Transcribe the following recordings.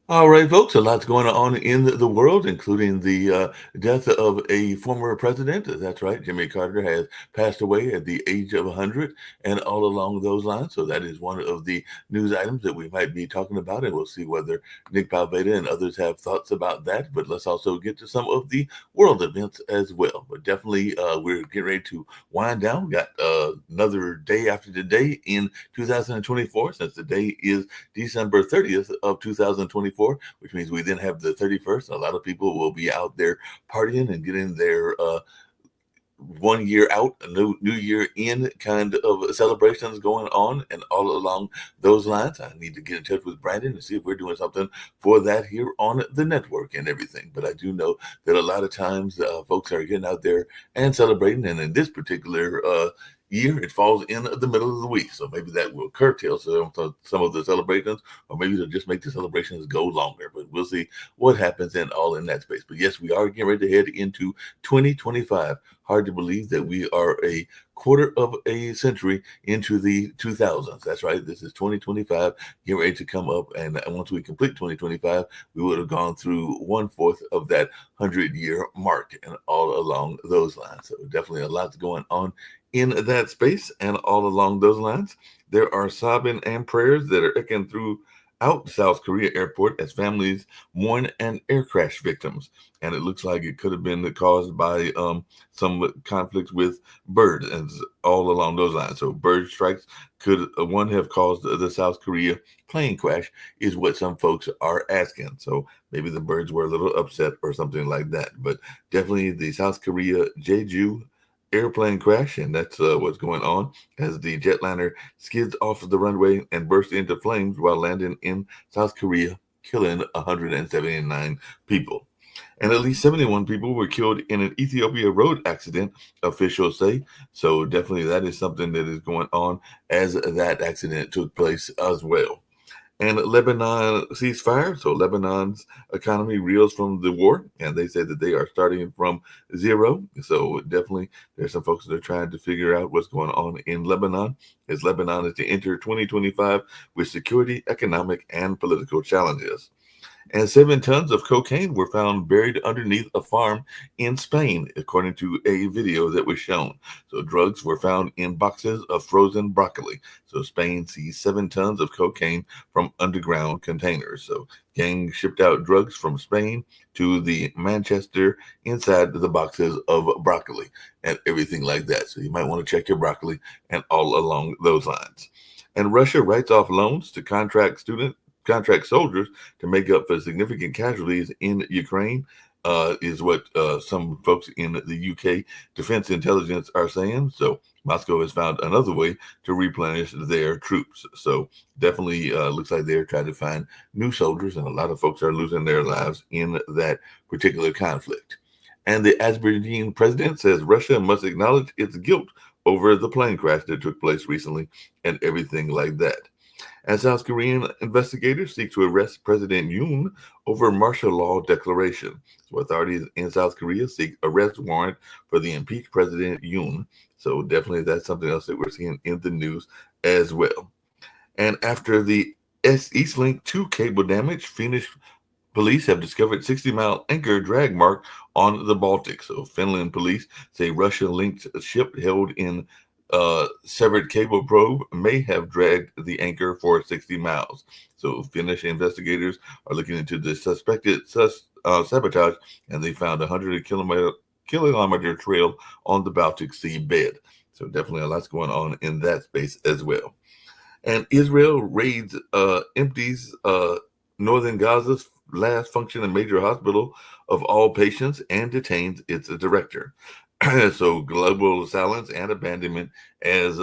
All right, folks, a lot's going on in the world, including the death of a former president. That's right, Jimmy Carter has passed away at the age of 100, and all along those lines. So that is one of the news items that we might be talking about, and we'll see whether Nick Palveda and others have thoughts about that. But let's also get to some of the world events as well. But definitely, we're getting ready to wind down. We got another day after today in 2024, since the day is December 30th of 2024, which means we then have the 31st. A lot of people will be out there partying and getting their 1 year out, a new year in kind of celebrations going on, and all along those lines, I need to get in touch with Brandon and see if we're doing something for that here on the network and everything. But I do know that a lot of times folks are getting out there and celebrating, and in this particular year, it falls in the middle of the week, so maybe that will curtail some of the celebrations, or maybe they'll just make the celebrations go longer. But we'll see what happens and all in that space. But yes, we are getting ready to head into 2025. Hard to believe that we are a quarter of a century into the 2000s. That's right. This is 2025, getting ready to come up. And once we complete 2025, we would have gone through one fourth of that 100-year mark and all along those lines. So definitely a lot going on in that space. And all along those lines, there are sobbing and prayers that are echoing throughout South Korea airport as families mourn an air crash victims. And it looks like it could have been caused by some conflicts with birds and all along those lines. So bird strikes could one have caused the South Korea plane crash is what some folks are asking. So maybe the birds were a little upset or something like that. But definitely the South Korea Jeju airplane crash, and that's what's going on as the jetliner skids off of the runway and bursts into flames while landing in South Korea, killing 179 people. And at least 71 people were killed in an Ethiopia road accident, officials say. So definitely that is something that is going on as that accident took place as well. And Lebanon ceasefire. So Lebanon's economy reels from the war, and they say that they are starting from zero. So definitely, there's some folks that are trying to figure out what's going on in Lebanon, as Lebanon is to enter 2025 with security, economic, and political challenges. And 7 tons of cocaine were found buried underneath a farm in Spain, according to a video that was shown. So, drugs were found in boxes of frozen broccoli. So, Spain seized 7 tons of cocaine from underground containers. So, gangs shipped out drugs from Spain to the Manchester inside the boxes of broccoli and everything like that. So, you might want to check your broccoli and all along those lines. And Russia writes off loans to contract soldiers to make up for significant casualties in Ukraine, is what some folks in the UK defense intelligence are saying. So Moscow has found another way to replenish their troops. So definitely looks like they're trying to find new soldiers, and a lot of folks are losing their lives in that particular conflict. And the Azerbaijani president says Russia must acknowledge its guilt over the plane crash that took place recently and everything like that. And South Korean investigators seek to arrest President Yoon over martial law declaration. So authorities in South Korea seek arrest warrant for the impeached President Yoon. So definitely that's something else that we're seeing in the news as well. And after the Eastlink 2 cable damage, Finnish police have discovered 60-mile anchor drag mark on the Baltic. So Finland police say Russia-linked ship held in severed cable probe may have dragged the anchor for 60 miles. So Finnish investigators are looking into the suspected sabotage, and they found a 100-kilometer trail on the Baltic Sea bed. So definitely a lot's going on in that space as well. And Israel raids, empties northern Gaza's last functioning major hospital of all patients and detains its director. So global silence and abandonment as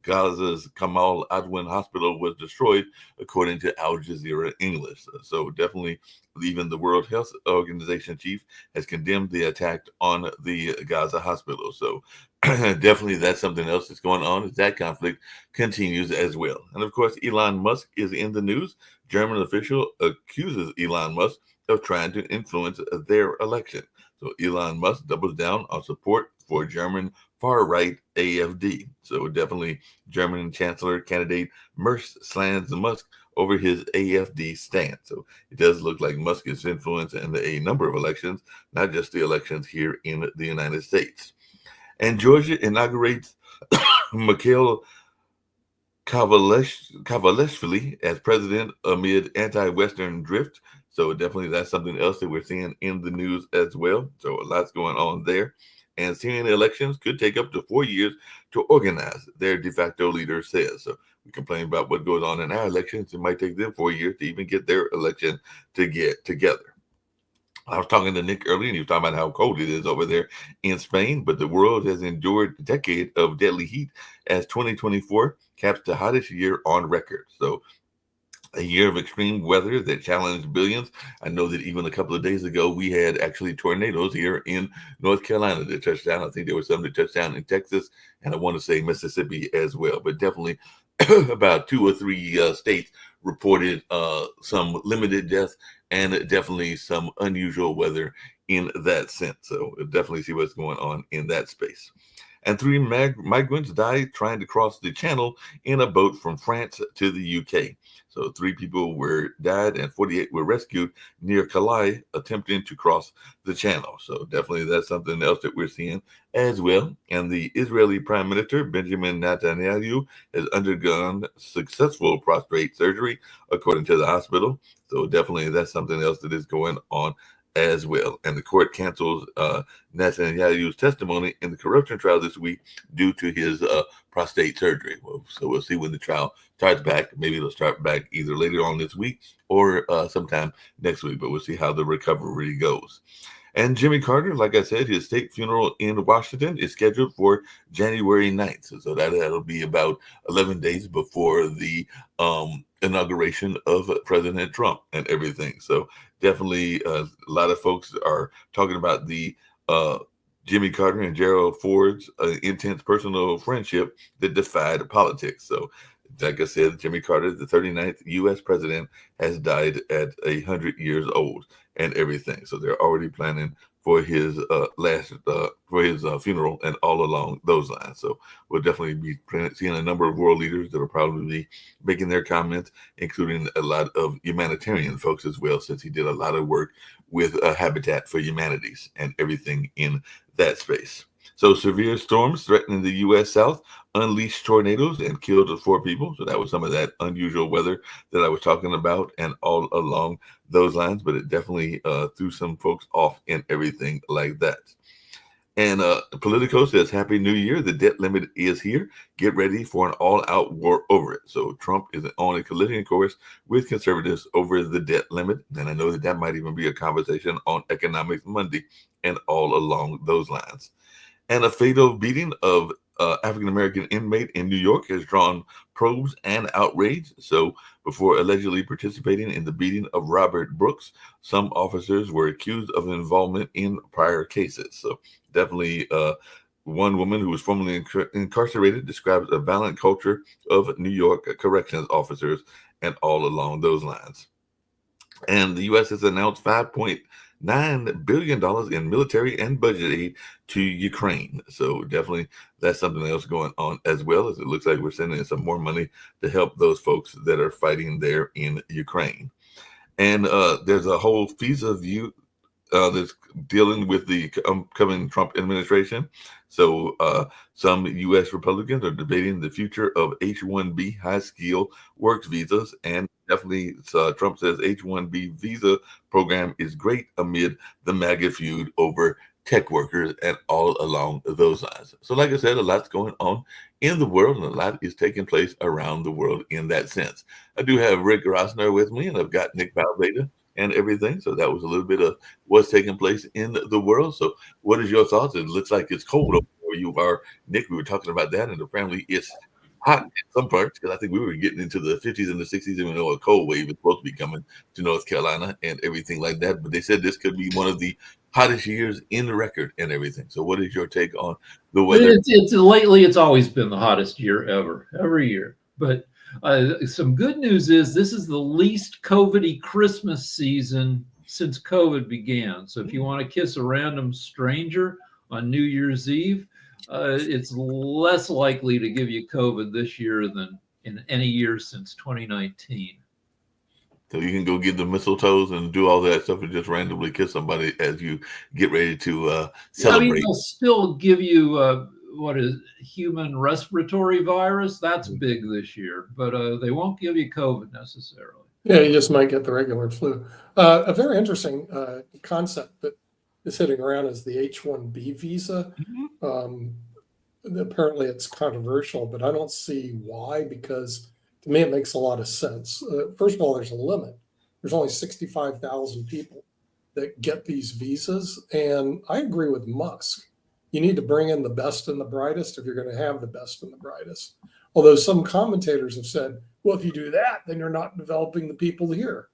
Gaza's Kamal Adwan Hospital was destroyed, according to Al Jazeera English. So definitely, even the World Health Organization chief has condemned the attack on the Gaza hospital. So definitely, that's something else that's going on as that conflict continues as well. And of course, Elon Musk is in the news. German official accuses Elon Musk of trying to influence their election. So Elon Musk doubles down on support for German far right AFD. So definitely German Chancellor candidate Merz slams Musk over his AFD stance. So it does look like Musk is influenced in a number of elections, not just the elections here in the United States. And Georgia inaugurates Mikhail Kavalishvili as president amid anti-Western drift. So definitely that's something else that we're seeing in the news as well. So a lot's going on there. And Syrian elections could take up to 4 years to organize, their de facto leader says. So we complain about what goes on in our elections. It might take them 4 years to even get their election to get together. I was talking to Nick earlier, and he was talking about how cold it is over there in Spain, but the world has endured a decade of deadly heat as 2024 caps the hottest year on record. So a year of extreme weather that challenged billions. I know that even a couple of days ago, we had actually tornadoes here in North Carolina that touched down. I think there was some that touched down in Texas, and I want to say Mississippi as well. But definitely about 2 or 3 states reported some limited deaths and definitely some unusual weather in that sense. So we'll definitely see what's going on in that space. And 3 migrants died trying to cross the channel in a boat from France to the UK. So 3 people died and 48 were rescued near Calais attempting to cross the channel. So definitely that's something else that we're seeing as well. And the Israeli Prime Minister Benjamin Netanyahu has undergone successful prostate surgery, according to the hospital. So definitely that's something else that is going on as well. And the court cancels Netanyahu's testimony in the corruption trial this week due to his prostate surgery. So we'll see when the trial starts back. Maybe it'll start back either later on this week or sometime next week, but we'll see how the recovery goes. And Jimmy Carter, like I said, his state funeral in Washington is scheduled for January 9th. So that'll be about 11 days before the inauguration of President Trump and everything. So definitely a lot of folks are talking about the Jimmy Carter and Gerald Ford's intense personal friendship that defied politics. So like I said, Jimmy Carter, the 39th U.S. president, has died at 100 years old and everything. So they're already planning for his funeral and all along those lines. So we'll definitely be seeing a number of world leaders that will probably be making their comments, including a lot of humanitarian folks as well, since he did a lot of work with Habitat for Humanities and everything in that space. So severe storms threatening the U.S. South unleashed tornadoes and killed 4 people. So that was some of that unusual weather that I was talking about and all along those lines, but it definitely threw some folks off and everything like that. And Politico says, Happy New Year. The debt limit is here. Get ready for an all-out war over it. So Trump is on a collision course with conservatives over the debt limit. And I know that might even be a conversation on Economics Monday and all along those lines. And a fatal beating of African-American inmate in New York has drawn probes and outrage. So before allegedly participating in the beating of Robert Brooks, some officers were accused of involvement in prior cases. So definitely one woman who was formerly incarcerated describes a violent culture of New York corrections officers and all along those lines. And the U.S. has announced $5.9 billion in military and budget aid to Ukraine. So definitely that's something else going on as well, as it looks like we're sending some more money to help those folks that are fighting there in Ukraine. And there's a whole visa view that's dealing with the upcoming Trump administration. So some U.S. Republicans are debating the future of H-1B high-skill work visas, and definitely Trump says H-1B visa program is great amid the MAGA feud over tech workers and all along those lines. So like I said, a lot's going on in the world, and a lot is taking place around the world in that sense. I do have Rick Rossner with me, and I've got Nick Valveda and everything. So that was a little bit of what's taking place in the world. So what is your thoughts? It looks like it's cold over where you are, Nick. We were talking about that, and apparently it's hot in some parts, because I think we were getting into the 50s and the 60s, and we know a cold wave is supposed to be coming to North Carolina and everything like that. But they said this could be one of the hottest years in the record and everything. So what is your take on the weather? It's lately, it's always been the hottest year ever, every year. But some good news is this is the least COVID-y Christmas season since COVID began. So if you want to kiss a random stranger on New Year's Eve, it's less likely to give you COVID this year than in any year since 2019. So you can go get the mistletoes and do all that stuff and just randomly kiss somebody as you get ready to I mean, celebrate. they'll still give you what is human respiratory virus. That's big this year, but they won't give you COVID necessarily. Yeah, you just might get the regular flu. A very interesting concept that is hitting around is the H-1B visa. Apparently it's controversial, but I don't see why, because to me it makes a lot of sense. First of all, there's a limit. There's only 65,000 people that get these visas. And I agree with Musk. You need to bring in the best and the brightest if you're going to have the best and the brightest. Although some commentators have said, well, if you do that, then you're not developing the people here.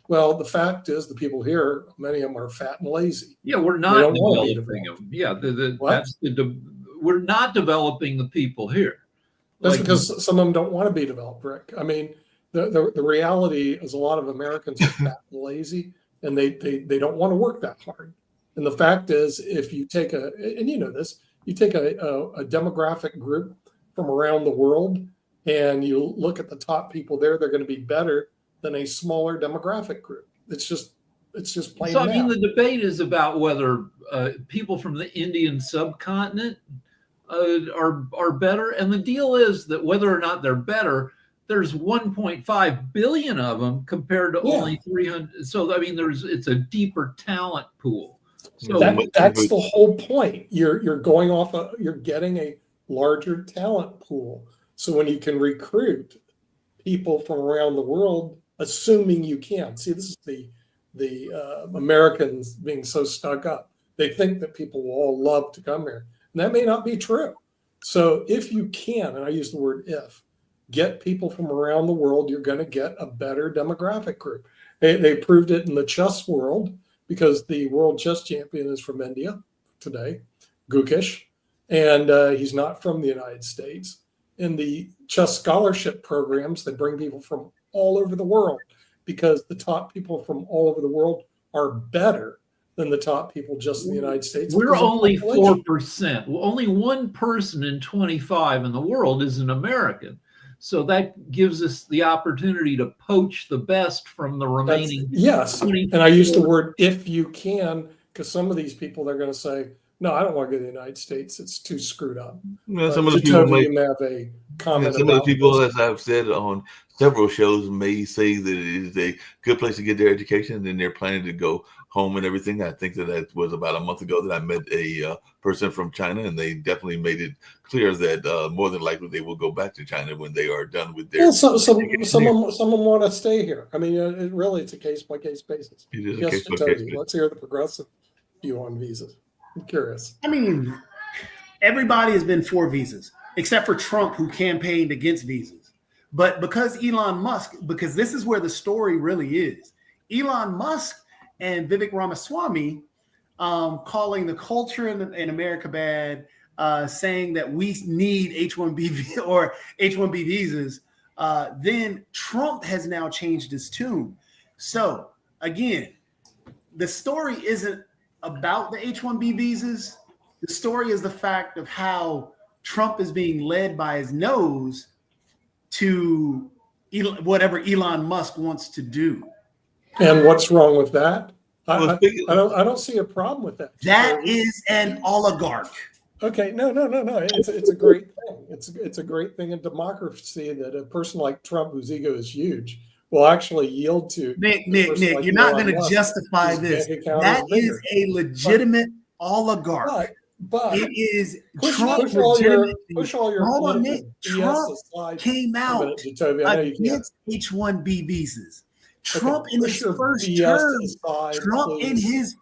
Well, the fact is the people here, many of them are fat and lazy. Yeah, we're not developing them. Yeah, we're not developing the people here. That's because some of them don't want to be developed, Rick. I mean, the reality is a lot of Americans are fat and lazy, and they don't want to work that hard. And the fact is, if you take and you know this, you take a demographic group from around the world and you look at the top people there, they're going to be better than a smaller demographic group. It's just plain. So I mean, the debate is about whether people from the Indian subcontinent are better, and the deal is that whether or not they're better, there's 1.5 billion of them compared to only 300. So I mean, it's a deeper talent pool. So that's the whole point. You're going off. You're getting a larger talent pool. So when you can recruit people from around the world, assuming you can. See, this is the Americans being so stuck up. They think that people will all love to come here. And that may not be true. So if you can, and I use the word if, get people from around the world, you're going to get a better demographic group. They proved it in the chess world because the world chess champion is from India today, Gukesh, and he's not from the United States. In the chess scholarship programs, they bring people from all over the world because the top people from all over the world are better than the top people just in the United States. We're only 4%. Only one person in 25 in the world is an American. So that gives us the opportunity to poach the best from the remaining. Yes. 24. And I use the word if you can, because some of these people, they're going to say, no, I don't want to go to the United States. It's too screwed up. Well, some of the people may have a comment. Some of the people, as I've said on several shows, may say that it is a good place to get their education, and they're planning to go home and everything. I think that was about a month ago that I met a person from China, and they definitely made it clear that more than likely they will go back to China when they are done with their. Yeah, some want to stay here. I mean, it's a case by case basis. It is a case by case basis. Let's hear the progressive view on visas. I'm curious. I mean, everybody has been for visas, except for Trump, who campaigned against visas. But because Elon Musk, because this is where the story really is, Elon Musk and Vivek Ramaswamy calling the culture in America bad, saying that we need H-1B or H-1B visas, then Trump has now changed his tune. So again, the story isn't about the H-1B visas. The story is the fact of how Trump is being led by his nose to whatever Elon Musk wants to do. And what's wrong with that? I don't see a problem with that. That is an oligarch. Okay, no. It's a great thing. It's a great thing in democracy that a person like Trump, whose ego is huge, will actually yield to. Nick, you're not going to justify this. That is a legitimate oligarch. But it is Trump. Push all your Nick. Trump came out against H-1B visas. Trump in his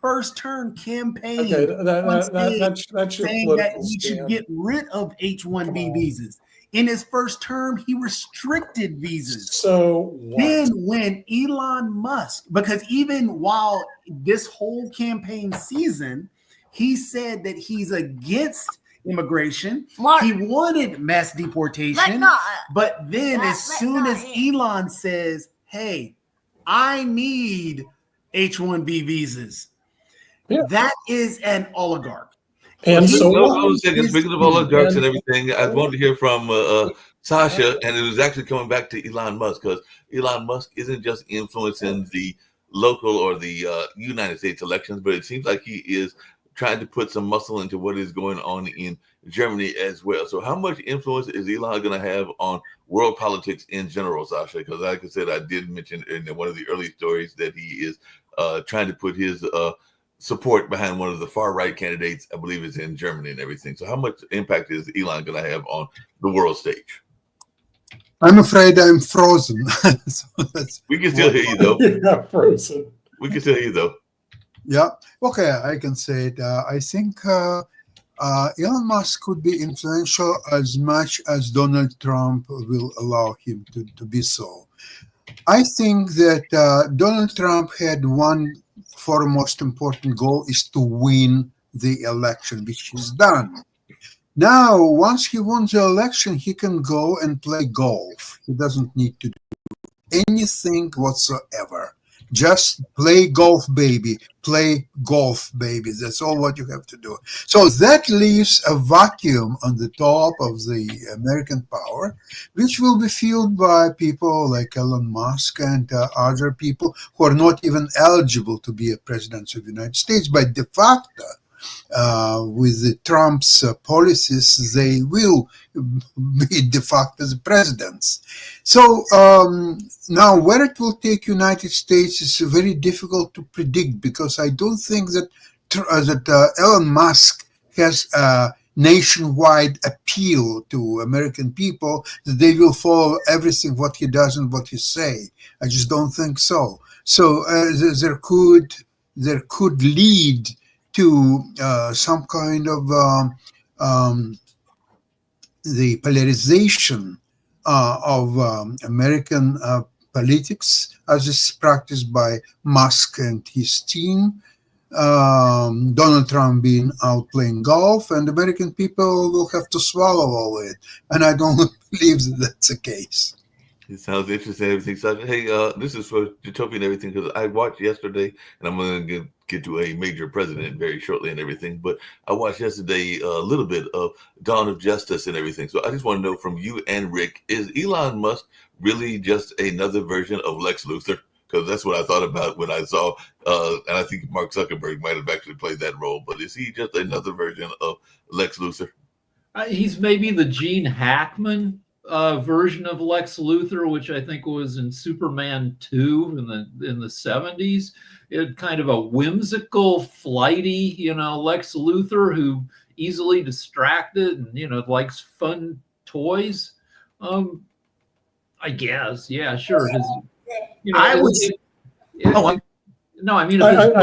first term campaigned that's saying that he should get rid of H-1B visas. In his first term, he restricted visas. So then when Elon Musk, because even while this whole campaign season, he said that he's against immigration. He wanted mass deportation. But then as soon as Elon says, hey, I need H-1B visas, that is an oligarch. And so I was saying, speaking of oligarchs and everything, I want to hear from Sasha, and it was actually coming back to Elon Musk, because Elon Musk isn't just influencing the local or the United States elections, but it seems like he is trying to put some muscle into what is going on in Germany as well. So how much influence is Elon going to have on world politics in general, Sasha? Because like I said, I did mention in one of the early stories that he is trying to put his support behind one of the far right candidates, I believe is in Germany and everything. So how much impact is Elon going to have on the world stage? I'm afraid I'm frozen. So We can still hear you though. You're not frozen. We can still hear you though. yeah, okay, I can say it. I think Elon Musk could be influential as much as Donald Trump will allow him to be so. I think that Donald Trump had one foremost important goal is to win the election, which he's done. Now, once he won the election, he can go and play golf. He doesn't need to do anything whatsoever. Just play golf, baby. Play golf, baby. That's all what you have to do. So that leaves a vacuum on the top of the American power, which will be filled by people like Elon Musk and other people who are not even eligible to be a president of the United States. By de facto, with the Trump's policies, they will be de facto the presidents. So now where it will take United States is very difficult to predict, because I don't think that Elon Musk has a nationwide appeal to American people that they will follow everything what he does and what he say. I just don't think so. So there could lead to some kind of the polarization of American politics as is practiced by Musk and his team, Donald Trump being out playing golf, and American people will have to swallow all it. And I don't believe that that's the case. It sounds interesting, everything. So, hey, this is for Utopia and everything, because I watched yesterday, and I'm going to get to a major president very shortly and everything, but I watched yesterday a little bit of Dawn of Justice and everything. So I just want to know from you and Rick, is Elon Musk really just another version of Lex Luthor? Because that's what I thought about when I saw, and I think Mark Zuckerberg might have actually played that role, but is he just another version of Lex Luthor? He's maybe the Gene Hackman version of Lex Luthor, which I think was in Superman 2 in the 70s. It kind of a whimsical, flighty, Lex Luthor who easily distracted and likes fun toys. I guess, yeah, sure. I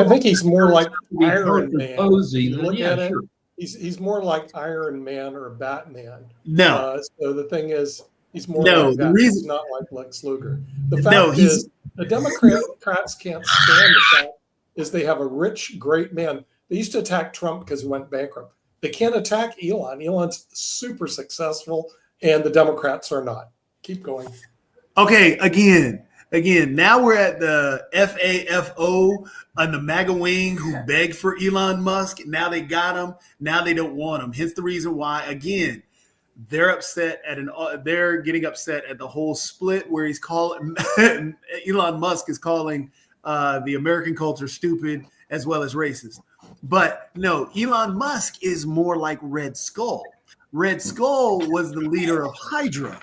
think he's more like Iron Man. Posey, Look yeah, at it. sure. He's more like Iron Man or Batman. No. So the thing is, he's more No, like the that. reason- He's not like Lex Luger. The No, fact he's- is, the Democrats can't stand the fact is they have a rich, great man. They used to attack Trump because he went bankrupt. They can't attack Elon. Elon's super successful, and the Democrats are not. Keep going. Okay, again, now we're at the FAFO on the MAGA wing who begged for Elon Musk. Now they got him. Now they don't want him. Hence the reason why, again, they're upset they're getting upset at the whole split where he's calling Elon Musk is calling the American culture stupid as well as racist. But no, Elon Musk is more like Red Skull. Red Skull was the leader of Hydra.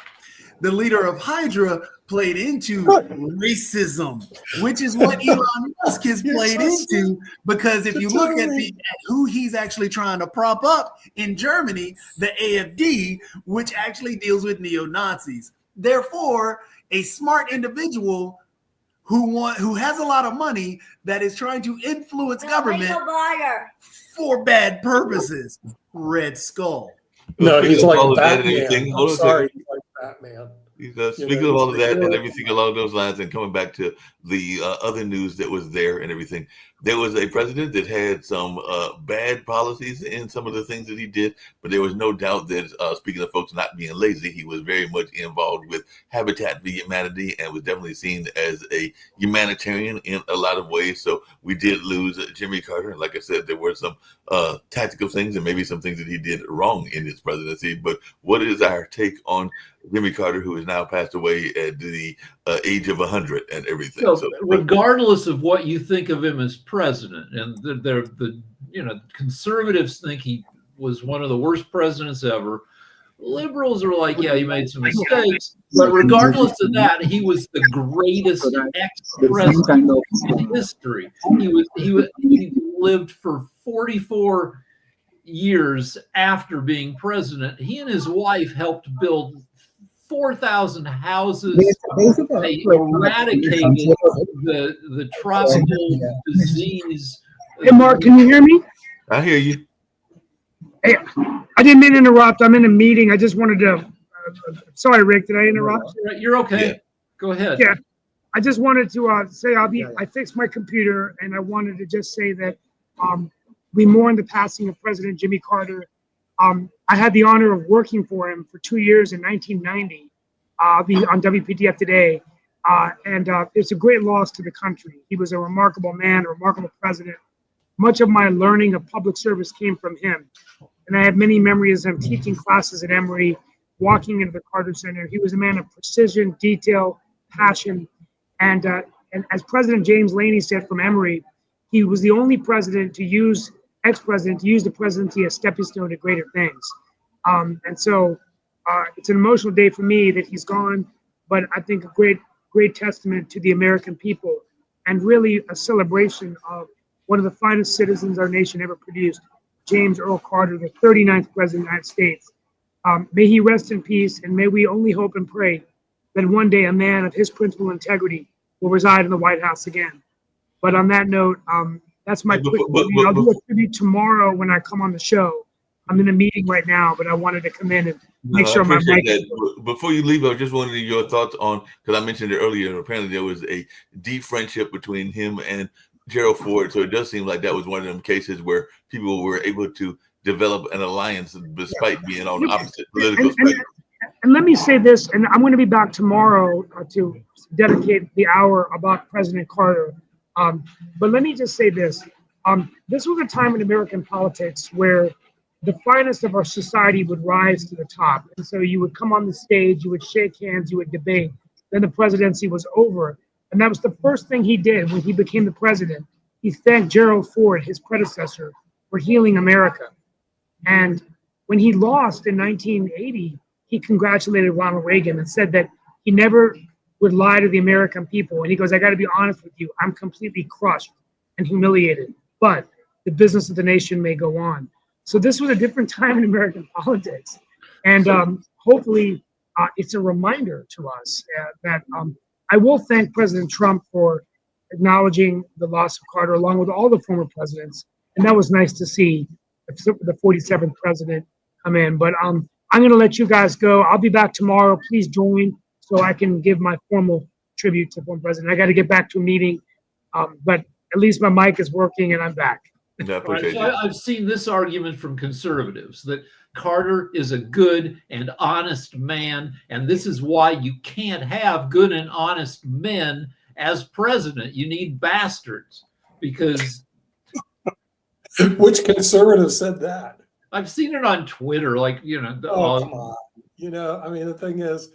The leader of Hydra played into racism, which is what Elon Musk has played into, because if you look at who he's actually trying to prop up in Germany, the AfD, which actually deals with neo-Nazis. Therefore, a smart individual who has a lot of money that is trying to influence government for bad purposes. Red Skull. No, he's Speaking of all like of that and Batman. everything, I'm hold on a sorry, second. he's like Batman. Speaking of all of that and everything along those lines, and coming back to the other news that was there and everything, there was a president that had some bad policies in some of the things that he did, but there was no doubt that, speaking of folks not being lazy, he was very much involved with Habitat for Humanity and was definitely seen as a humanitarian in a lot of ways. So we did lose Jimmy Carter. And like I said, there were some tactical things and maybe some things that he did wrong in his presidency. But what is our take on Jimmy Carter, who has now passed away at the age of 100 and everything? So regardless of what you think of him as president, and the conservatives think he was one of the worst presidents ever. Liberals are like, yeah, he made some mistakes, but regardless of that, he was the greatest ex-president in history. He lived for 44 years after being president. He and his wife helped build 4,000 houses. They eradicated the tropical disease. Hey, Mark, can you hear me? I hear you. Hey, I didn't mean to interrupt. I'm in a meeting. I just wanted to. Sorry, Rick. Did I interrupt? You're okay. Yeah. Go ahead. Yeah. I just wanted to say I fixed my computer, and I wanted to just say that we mourn the passing of President Jimmy Carter. I had the honor of working for him for 2 years in 1990 on WPTF Today, and it's a great loss to the country. He was a remarkable man, a remarkable president. Much of my learning of public service came from him, and I have many memories of him teaching classes at Emory, walking into the Carter Center. He was a man of precision, detail, passion, and as President James Laney said from Emory, he was the only president to use ex-president to use the presidency as stepping stone to greater things. And so it's an emotional day for me that he's gone, but I think a great testament to the American people and really a celebration of one of the finest citizens our nation ever produced, James Earl Carter, the 39th president of the United States. May he rest in peace, and may we only hope and pray that one day a man of his principal integrity will reside in the White House again. But on that note, that's my quick. I'll do a tribute tomorrow when I come on the show. I'm in a meeting right now, but I wanted to come in and make sure my mic. Before you leave, I just wanted your thoughts on, because I mentioned it earlier, apparently there was a deep friendship between him and Gerald Ford. So it does seem like that was one of them cases where people were able to develop an alliance despite being on opposite political spectrum. And let me say this, and I'm going to be back tomorrow to dedicate the hour about President Carter. But let me just say this. This was a time in American politics where the finest of our society would rise to the top. And so you would come on the stage, you would shake hands, you would debate. Then the presidency was over. And that was the first thing he did when he became the president. He thanked Gerald Ford, his predecessor, for healing America. And when he lost in 1980, he congratulated Ronald Reagan and said that he never would lie to the American people. And he goes, I got to be honest with you, I'm completely crushed and humiliated, but the business of the nation may go on. So this was a different time in American politics. And hopefully it's a reminder to us that I will thank President Trump for acknowledging the loss of Carter along with all the former presidents. And that was nice to see the 47th president come in. But I'm going to let you guys go. I'll be back tomorrow. Please join so I can give my formal tribute to former president. I got to get back to a meeting, but at least my mic is working and I'm back. Right, so I've seen this argument from conservatives that Carter is a good and honest man, and this is why you can't have good and honest men as president. You need bastards, because Which conservative said that? I've seen it on Twitter, like, Come on. I mean, the thing is,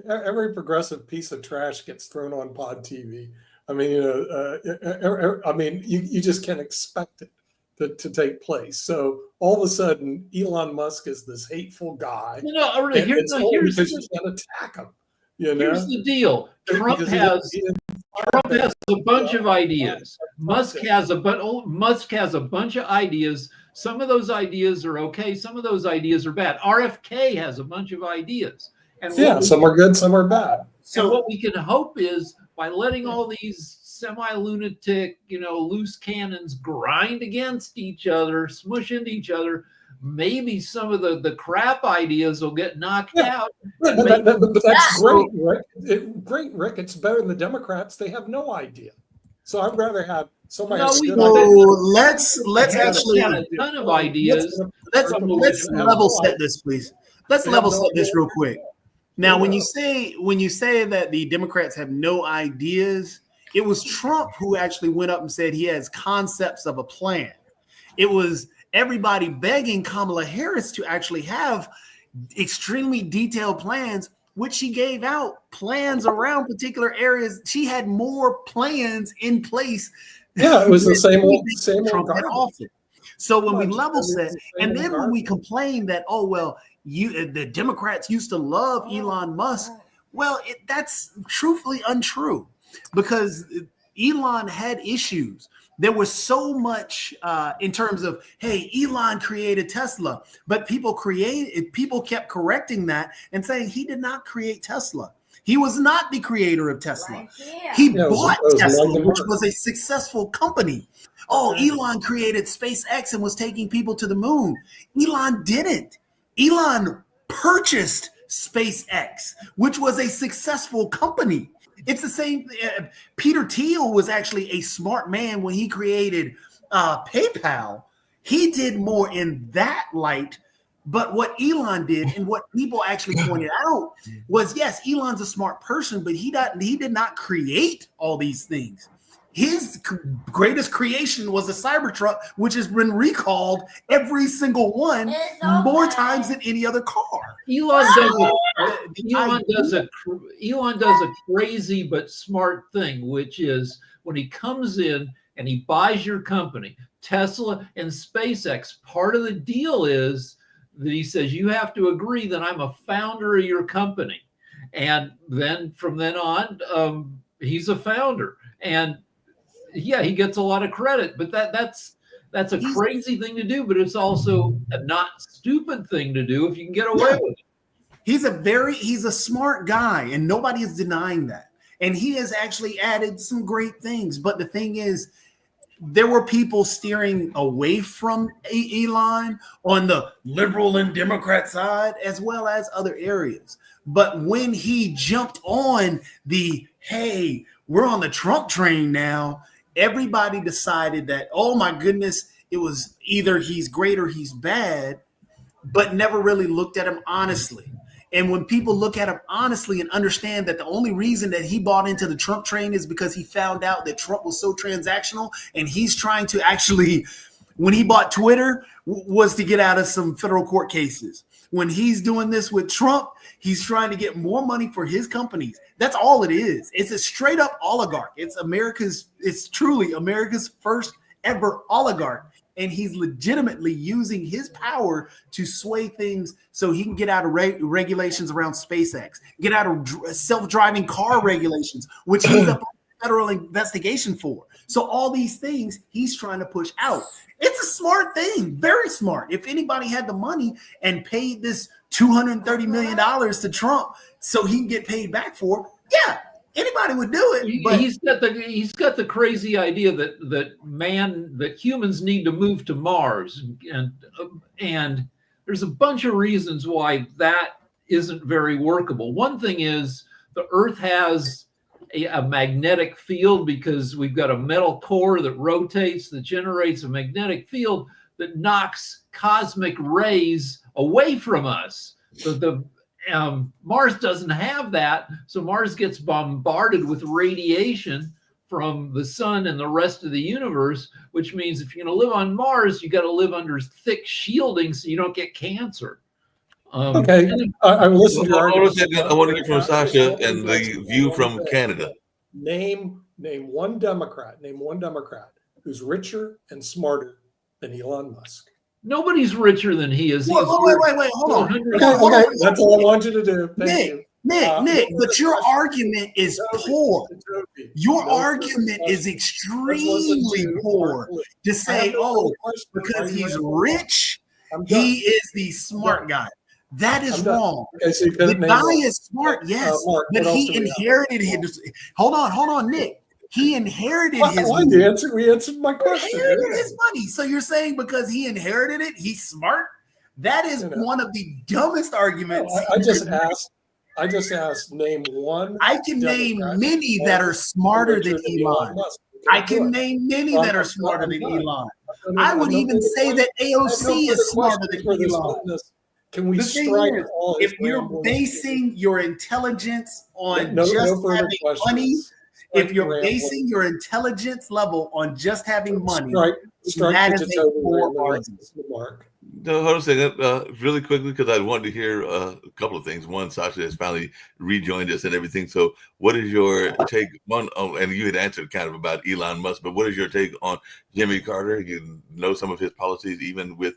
every progressive piece of trash gets thrown on Pod TV. I mean, you just can't expect it to take place. So all of a sudden, Elon Musk is this hateful guy. Here's because you can't attack him. Here's the deal: Trump has a bunch of ideas. Musk has a bunch of ideas. Some of those ideas are okay. Some of those ideas are bad. RFK has a bunch of ideas. And some are good, some are bad. So what we can hope is by letting all these semi-lunatic, loose cannons grind against each other, smush into each other, maybe some of the crap ideas will get knocked out. But that's great, Rick. Great, Rick. It's better than the Democrats. They have no idea. So I'd rather have somebody. No, that we stood don't. up- let's actually had a ton of ideas. let's Some of let's which have level no set idea. this, please. Let's They have level no set this idea. real quick. Now, when Yeah. you say that the Democrats have no ideas, it was Trump who actually went up and said he has concepts of a plan. It was everybody begging Kamala Harris to actually have extremely detailed plans, which she gave out plans around particular areas. She had more plans in place. Yeah, it was the than same old, anything same old Trump had garbage. offered. So when we Come on, level it's set, the same and old then when we garbage. complain that, oh well, the Democrats used to love Elon Musk, well, that's truthfully untrue, because Elon had issues. There was so much in terms of, hey, Elon created Tesla, but people kept correcting that and saying he did not create Tesla. He was not the creator of Tesla. He Yeah, bought it was Tesla, London which Mark. was a successful company. Oh, Okay. Elon created SpaceX and was taking people to the moon. Elon didn't. Elon purchased SpaceX, which was a successful company. It's the same. Peter Thiel was actually a smart man when he created PayPal. He did more in that light. But what Elon did and what people actually pointed out was, yes, Elon's a smart person, but he did not create all these things. His greatest creation was a Cybertruck, which has been recalled every single one more times than any other car. Elon does a crazy but smart thing, which is when he comes in and he buys your company, Tesla and SpaceX. Part of the deal is that he says you have to agree that I'm a founder of your company, and then from then on, he's a founder, and yeah, he gets a lot of credit. But that's a crazy thing to do, but it's also a not stupid thing to do if you can get away with it. He's a smart guy, and nobody is denying that. And he has actually added some great things. But the thing is, there were people steering away from Elon on the liberal and Democrat side, as well as other areas. But when he jumped on the, hey, we're on the Trump train now, everybody decided that, oh my goodness, it was either he's great or he's bad, but never really looked at him honestly. And when people look at him honestly and understand that the only reason that he bought into the Trump train is because he found out that Trump was so transactional, and he's trying to actually, when he bought Twitter, was to get out of some federal court cases. When he's doing this with Trump, he's trying to get more money for his companies. That's all it is. It's a straight up oligarch. It's truly America's first ever oligarch. And he's legitimately using his power to sway things so he can get out of regulations around SpaceX, get out of self-driving car regulations, which he's up on federal investigation for. So all these things he's trying to push out. It's a smart thing, very smart. If anybody had the money and paid this $230 million to Trump so he can get paid back for it, yeah, anybody would do it. But He's got the crazy idea that humans need to move to Mars, and there's a bunch of reasons why that isn't very workable. One thing is the Earth has a magnetic field because we've got a metal core that rotates, that generates a magnetic field that knocks cosmic rays away from us. So Mars doesn't have that, so Mars gets bombarded with radiation from the sun and the rest of the universe, which means if you're going to live on Mars, you got to live under thick shielding so you don't get cancer. Okay, I listened to your Hold on a argument. second. I want to get from Sasha and the view from Canada. Name one Democrat who's richer and smarter than Elon Musk. Nobody's richer than he is. wait, hold on. Okay, that's all I want you to do. Thank you. Nick, but your argument is poor. Your No argument further is questions. extremely poor to say, oh, because he's rich, I'm done. he is the smart guy. That is I'm done. wrong. Okay, so you The couldn't name guy one. is smart, yes, Mark, but what else he do we have? inherited his. Hold on, Nick. He inherited his Why? money. We answered my question. Inherited his money. So you're saying because he inherited it, he's smart? That is one of the dumbest arguments. I just asked. Name one. I can name Democrat many that are smarter than richer Elon. Musk. I can name many that are smarter than Elon. I would even say that AOC is smarter than Elon. Can we The thing strike is, all his if you're ramblings? basing your intelligence on No just further having questions. money, Strike if you're rambling. basing your intelligence level on just having money, strike that to is a Toby poor rambling. argument. Let's listen to Mark. No, hold on a second. Really quickly, because I wanted to hear a couple of things. One, Sasha has finally rejoined us and everything. So, what is your take? One, and you had answered kind of about Elon Musk, but what is your take on Jimmy Carter? You know some of his policies, even with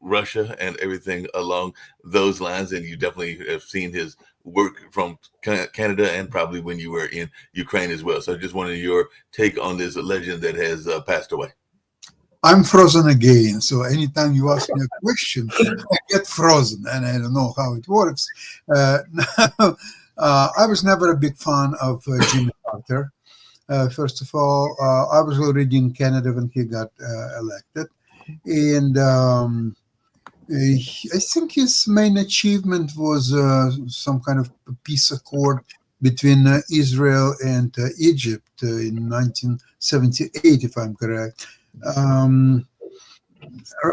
Russia and everything along those lines, and you definitely have seen his work from Canada and probably when you were in Ukraine as well. So, just wanted your take on this legend that has passed away. I'm frozen again. So anytime you ask me a question, I get frozen, and I don't know how it works. I was never a big fan of Jimmy Carter. First of all, I was already in Canada when he got elected, and I think his main achievement was some kind of peace accord between Israel and Egypt in 1978, if I'm correct.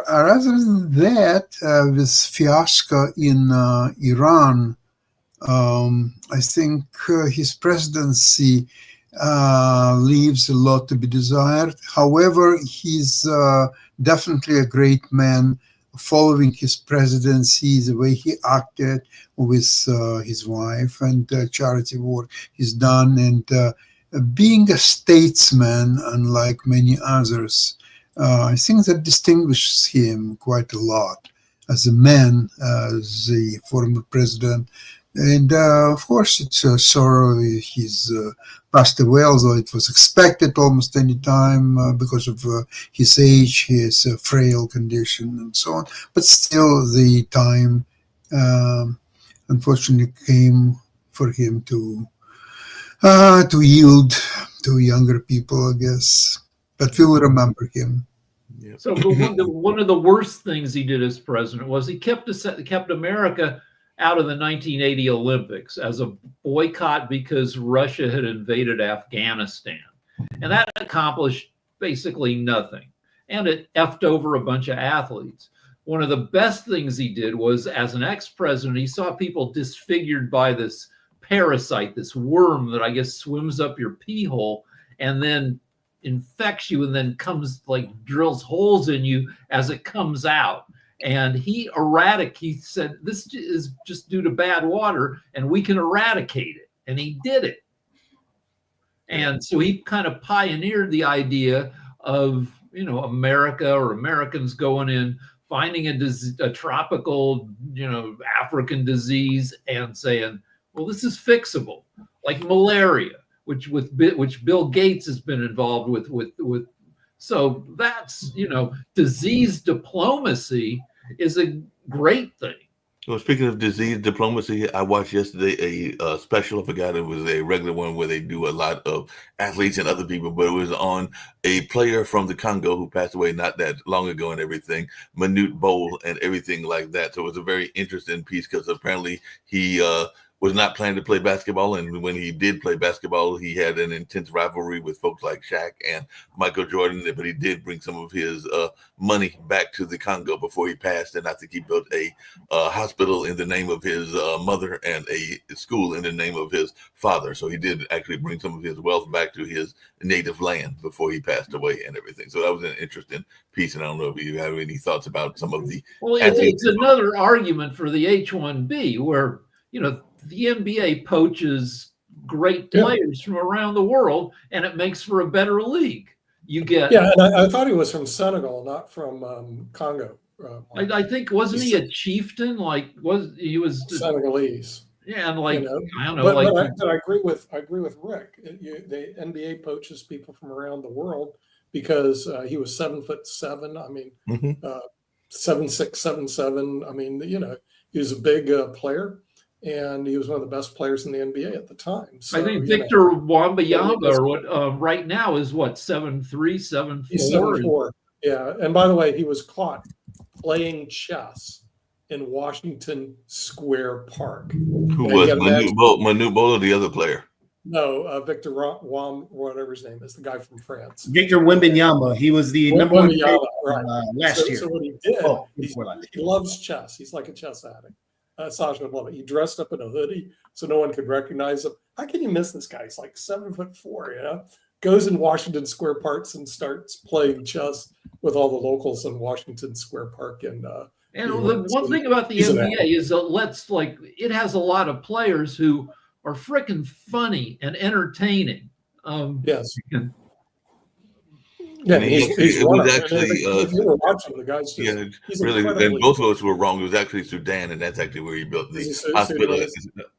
Rather than that, with fiasco in Iran, I think his presidency leaves a lot to be desired. However, he's definitely a great man. Following his presidency, the way he acted with his wife and charity work he's done, and being a statesman, unlike many others, I think that distinguishes him quite a lot as a man, as a former president. And of course, it's sorrow he's passed away, although it was expected almost any time because of his age, his frail condition, and so on. But still, the time unfortunately came for him to yield to younger people, I guess. But we will remember him. Yep. So one of the worst things he did as president was he kept America out of the 1980 Olympics as a boycott because Russia had invaded Afghanistan. And that accomplished basically nothing. And it effed over a bunch of athletes. One of the best things he did was, as an ex-president, he saw people disfigured by this parasite, this worm that I guess swims up your pee hole and then infects you and then comes, like, drills holes in you as it comes out. And he said, this is just due to bad water and we can eradicate it. And he did it. And so he kind of pioneered the idea of, America or Americans going in, finding a tropical, African disease and saying, well, this is fixable, like malaria, which Bill Gates has been involved with. So that's, disease diplomacy is a great thing. Well, speaking of disease diplomacy, I watched yesterday a special. I forgot it was a regular one where they do a lot of athletes and other people, but it was on a player from the Congo who passed away not that long ago and everything, Manute Bol and everything like that. So it was a very interesting piece because apparently he was not planning to play basketball. And when he did play basketball, he had an intense rivalry with folks like Shaq and Michael Jordan. But he did bring some of his money back to the Congo before he passed. And I think he built a hospital in the name of his mother and a school in the name of his father. So he did actually bring some of his wealth back to his native land before he passed away and everything. So that was an interesting piece. And I don't know if you have any thoughts about some of the... Well, it's another argument for the H-1B where, the NBA poaches great players from around the world, and it makes for a better league. You get and I thought he was from Senegal, not from Congo. I think wasn't he a chieftain? He was Senegalese? Yeah, and I don't know. But I agree with Rick. The NBA poaches people from around the world because he was 7'7". I mean, 7'6", 7'7". I mean, he was a big player. And he was one of the best players in the NBA at the time. So, I think Victor Wembanyama right now is what, 7'3", 7'4"? He's 7'4". Yeah, and by the way, he was caught playing chess in Washington Square Park. Who was Manute Bol or the other player? Victor Wam, whatever his name is, the guy from France. Victor Wembanyama. He was the number one pick, right. last year. So what he did, Oh, he loves chess. He's like a chess addict. Sasha would love it. He dressed up in a hoodie so no one could recognize him. How can you miss this guy? He's like 7'4", you know? Goes in Washington Square Park and starts playing chess with all the locals in Washington Square Park. And the one thing about the NBA is that it has a lot of players who are freaking funny and entertaining. Yes. Yeah, he's it was actually if you were watching the guys, he's really, and both of us were wrong. It was actually Sudan, and that's actually where he built the hospital.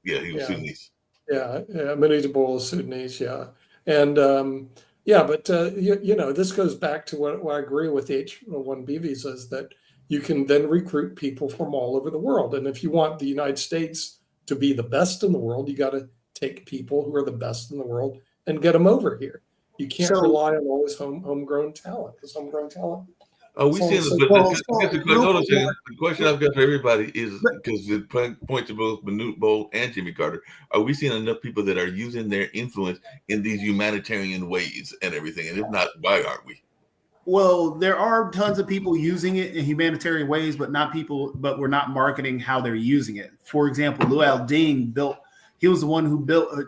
Yeah, he was Sudanese. Yeah, Medina Bowl is Sudanese. Yeah, and but this goes back to what I agree with the H-1B visas, that you can then recruit people from all over the world, and if you want the United States to be the best in the world, you got to take people who are the best in the world and get them over here. You can't rely on always homegrown talent, because homegrown talent. Are we seeing? The question I've got for everybody is, because it points to both Manute Bol and Jimmy Carter, are we seeing enough people that are using their influence in these humanitarian ways and everything? And if not, why aren't we? Well, there are tons of people using it in humanitarian ways, but we're not marketing how they're using it. For example, Luol Deng he was the one who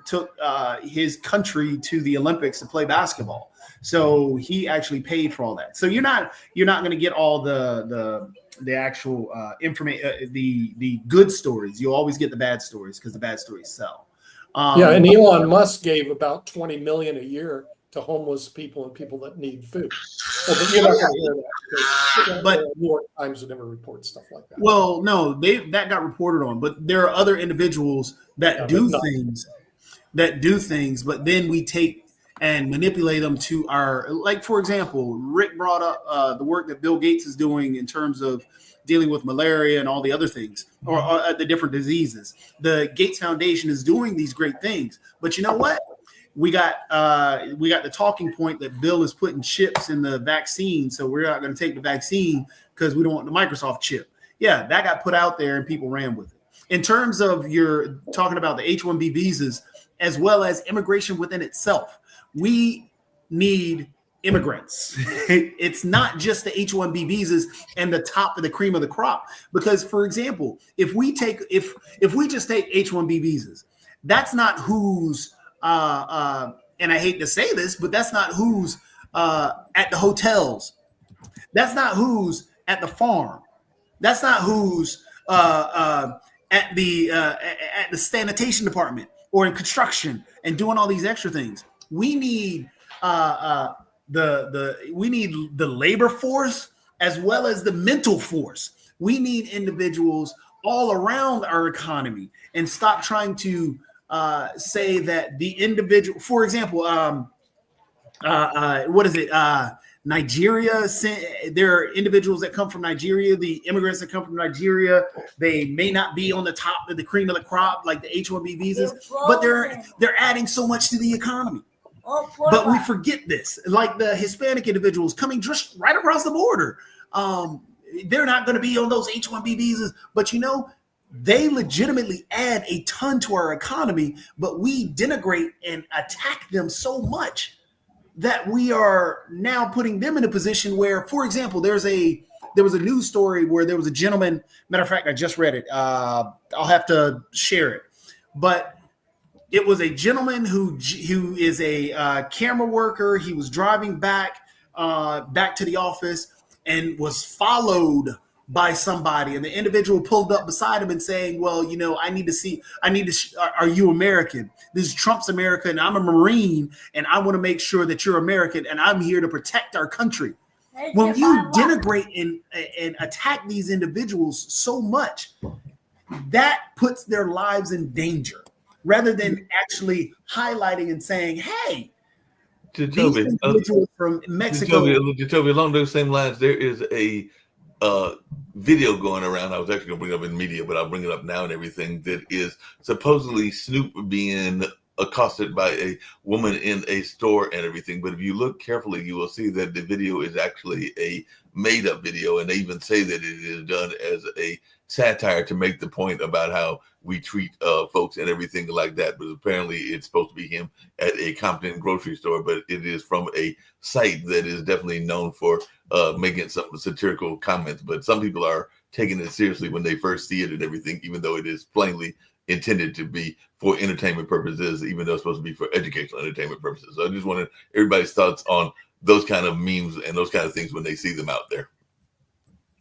took his country to the Olympics to play basketball. So he actually paid for all that. So you're not going to get all the actual information, the good stories. You always get the bad stories because the bad stories sell. And Elon Musk gave about $20 million a year to homeless people and people that need food. But you're not going to hear that. But New York Times would never report stuff like that. Well, no, that got reported on. But there are other individuals that do things, but then we take and manipulate them to like, for example, Rick brought up the work that Bill Gates is doing in terms of dealing with malaria and all the other things, or the different diseases. The Gates Foundation is doing these great things. But you know what? We got the talking point that Bill is putting chips in the vaccine, so we're not going to take the vaccine because we don't want the Microsoft chip. Yeah, that got put out there and people ran with it. In terms of you're talking about the H-1B visas as well as immigration within itself, we need immigrants. It's not just the H-1B visas and the top of the cream of the crop. Because, for example, if we just take H-1B visas, that's not who's and I hate to say this, but that's not who's at the hotels. That's not who's at the farm. That's not who's at the sanitation department or in construction and doing all these extra things. We need we need the labor force as well as the mental force. We need individuals all around our economy, and stop trying to say that the individual, for example, what is it? Nigeria, there are individuals that come from Nigeria, the immigrants that come from Nigeria, they may not be on the top of the cream of the crop like the H-1B visas, but they're adding so much to the economy. But we forget this, like the Hispanic individuals coming just right across the border. They're not going to be on those H-1B visas, but they legitimately add a ton to our economy, but we denigrate and attack them so much that we are now putting them in a position where, for example, there was a news story where there was a gentleman, matter of fact, I just read it. I'll have to share it, but it was a gentleman who is a camera worker. He was driving back to the office and was followed by somebody, and the individual pulled up beside him and saying, well, are you American? This is Trump's America, and I'm a Marine, and I want to make sure that you're American, and I'm here to protect our country. When you denigrate and attack these individuals so much, that puts their lives in danger, rather than actually highlighting and saying, hey, Jacoby, from Mexico. Jacoby, along those same lines, there is a video going around. I was actually going to bring it up in media, but I'll bring it up now and everything. That is supposedly Snoop being accosted by a woman in a store and everything. But if you look carefully, you will see that the video is actually a made-up video, and they even say that it is done as a satire to make the point about how we treat folks and everything like that. But apparently it's supposed to be him at a Compton grocery store, but it is from a site that is definitely known for making some satirical comments. But some people are taking it seriously when they first see it and everything, even though it is plainly intended to be for entertainment purposes, even though it's supposed to be for educational entertainment purposes. So I just wanted everybody's thoughts on those kind of memes and those kind of things when they see them out there.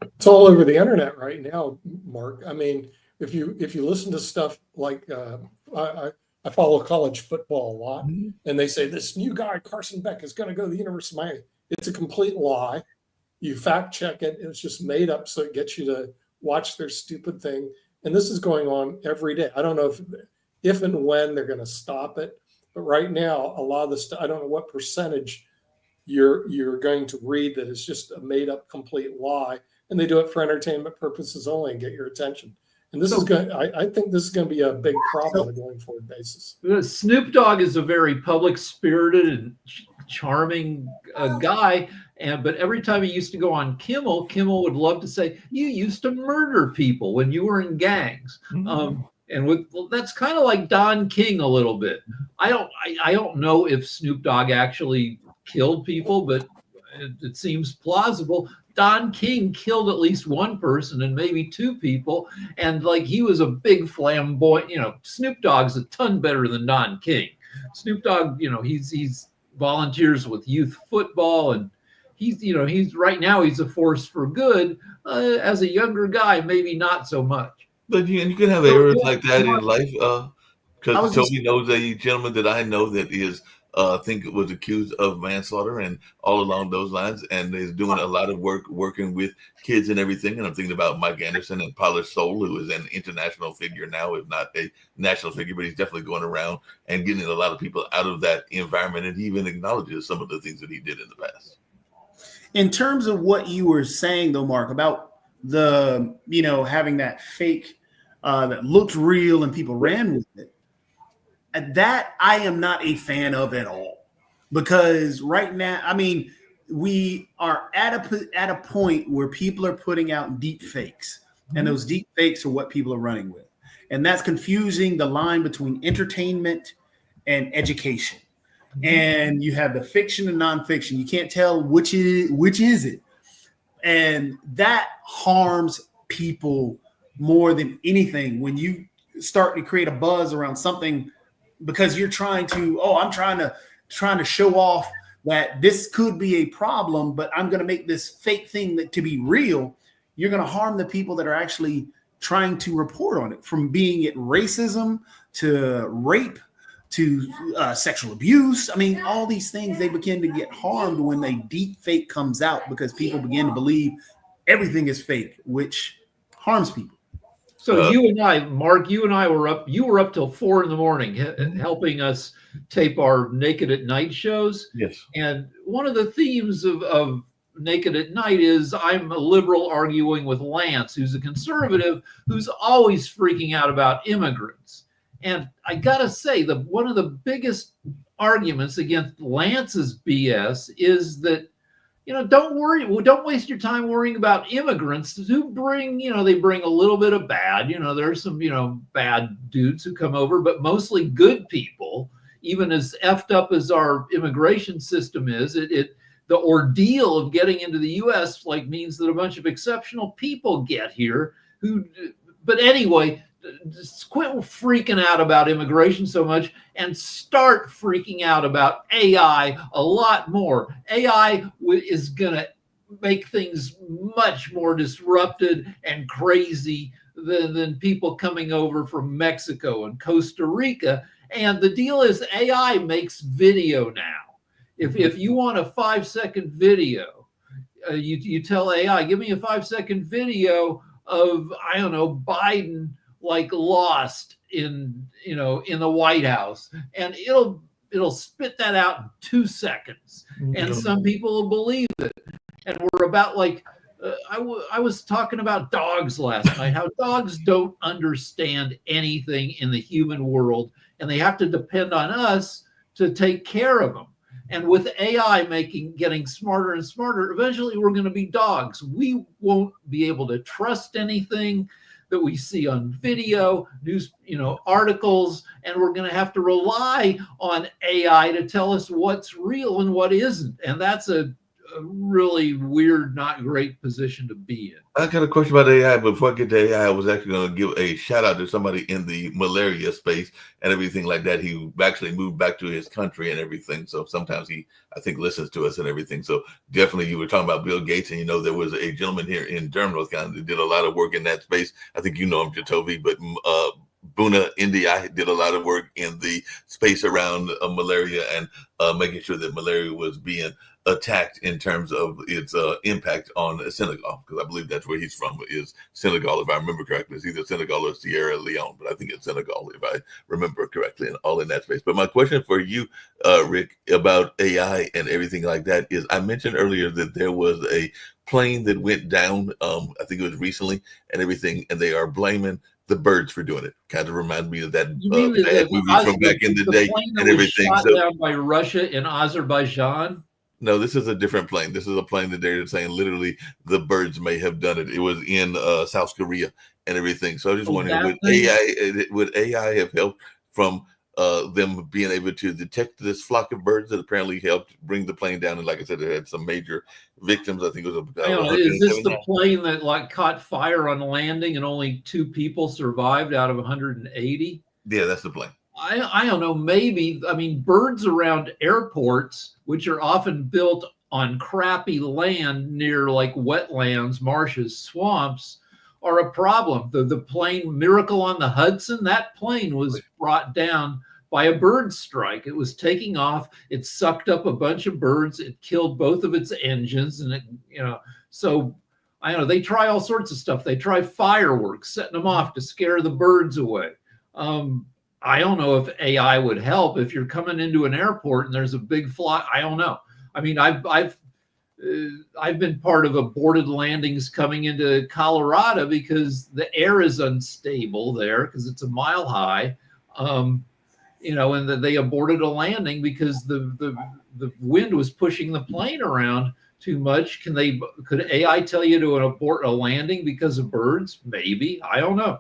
It's all over the internet right now, Mark. I mean, if you listen to stuff like I follow college football a lot, and they say this new guy Carson Beck is going to go to the University of Miami. It's a complete lie. You fact check it. It's just made up so it gets you to watch their stupid thing. And this is going on every day. I don't know if and when they're going to stop it, but right now a lot of the stuff, I don't know what percentage you're going to read that is just a made up complete lie, and they do it for entertainment purposes only and get your attention. And this is going. I think this is going to be a big problem on a going forward basis. Snoop Dogg is a very public-spirited and charming guy, but every time he used to go on Kimmel would love to say, "You used to murder people when you were in gangs." That's kind of like Don King a little bit. I don't know if Snoop Dogg actually killed people, but it seems plausible. Don King killed at least one person and maybe two people, and like he was a big flamboyant. Snoop Dogg's a ton better than Don King. Snoop Dogg, he's volunteers with youth football, and he's right now he's a force for good. As a younger guy, maybe not so much. But you can have errors like that in life. Because Toby knows a gentleman that I know that is, I think it was accused of manslaughter and all along those lines, and is doing a lot of work working with kids and everything. And I'm thinking about Mike Anderson and Polished Soul, who is an international figure now, if not a national figure, but he's definitely going around and getting a lot of people out of that environment. And he even acknowledges some of the things that he did in the past. In terms of what you were saying, though, Mark, about the, having that fake that looked real and people ran with it, that I am not a fan of at all. Because right now, I mean, we are at a point where people are putting out deep fakes, and those deep fakes are what people are running with. And that's confusing the line between entertainment and education. And you have the fiction and nonfiction. You can't tell which is it. And that harms people more than anything when you start to create a buzz around something because you're trying to, I'm trying to show off that this could be a problem, but I'm going to make this fake thing to be real. You're going to harm the people that are actually trying to report on it, from being it racism to rape to sexual abuse. I mean, all these things, they begin to get harmed when a deep fake comes out because people begin to believe everything is fake, which harms people. So you and I, Mark, you were up till 4 a.m. helping us tape our Naked at Night shows. Yes. And one of the themes of Naked at Night is I'm a liberal arguing with Lance, who's a conservative, who's always freaking out about immigrants. And I gotta say, one of the biggest arguments against Lance's BS is that, don't waste your time worrying about immigrants who bring, they bring a little bit of bad. There's some, bad dudes who come over, but mostly good people. Even as effed up as our immigration system is, the ordeal of getting into the U.S. means that a bunch of exceptional people get here but anyway, just quit freaking out about immigration so much and start freaking out about AI a lot more. AI is going to make things much more disrupted and crazy than people coming over from Mexico and Costa Rica. And the deal is AI makes video now. If you want a 5-second video, you tell AI, give me a 5-second video of, I don't know, Biden lost in the White House, and it'll spit that out in 2 seconds. And some people will believe it. And we're about I was talking about dogs last night, how dogs don't understand anything in the human world, and they have to depend on us to take care of them. And with AI getting smarter and smarter, eventually we're going to be dogs. We won't be able to trust anything that we see on video, news, articles, and we're going to have to rely on AI to tell us what's real and what isn't. And that's a really weird, not great position to be in. I got a question about AI. Before I get to AI, I was actually going to give a shout out to somebody in the malaria space and everything like that. He actually moved back to his country and everything. So sometimes he, I think, listens to us and everything. So definitely, you were talking about Bill Gates, and there was a gentleman here in Durham, North Carolina, that did a lot of work in that space. I think you know him, Jatovi, but Buna India did a lot of work in the space around malaria and making sure that malaria was being attacked in terms of its impact on Senegal, because I believe that's where he's from, is Senegal, if I remember correctly. It's either Senegal or Sierra Leone, but I think it's Senegal, if I remember correctly, and all in that space. But my question for you, Rick, about AI and everything like that is, I mentioned earlier that there was a plane that went down, I think it was recently, and everything, and they are blaming the birds for doing it. Kind of reminds me of that bad movie from back in the day and everything. Shot down by Russia in Azerbaijan. No, this is a different plane. This is a plane that they're saying literally the birds may have done it. It was in South Korea and everything. So I just wondering, would AI have helped from them being able to detect this flock of birds that apparently helped bring the plane down? And like I said, it had some major victims. I think it was is this the plane that caught fire on landing and only 2 people survived out of 180? Yeah, that's the plane. I don't know, maybe. I mean, birds around airports, which are often built on crappy land near wetlands, marshes, swamps, are a problem. The plane Miracle on the Hudson, that plane was brought down by a bird strike. It was taking off. It sucked up a bunch of birds. It killed both of its engines. And so I don't know, they try all sorts of stuff. They try fireworks, setting them off to scare the birds away. I don't know if AI would help if you're coming into an airport and there's a big fly. I don't know. I mean, I've been part of aborted landings coming into Colorado because the air is unstable there because it's a mile high, and they aborted a landing because the wind was pushing the plane around too much. Could AI tell you to abort a landing because of birds? Maybe. I don't know.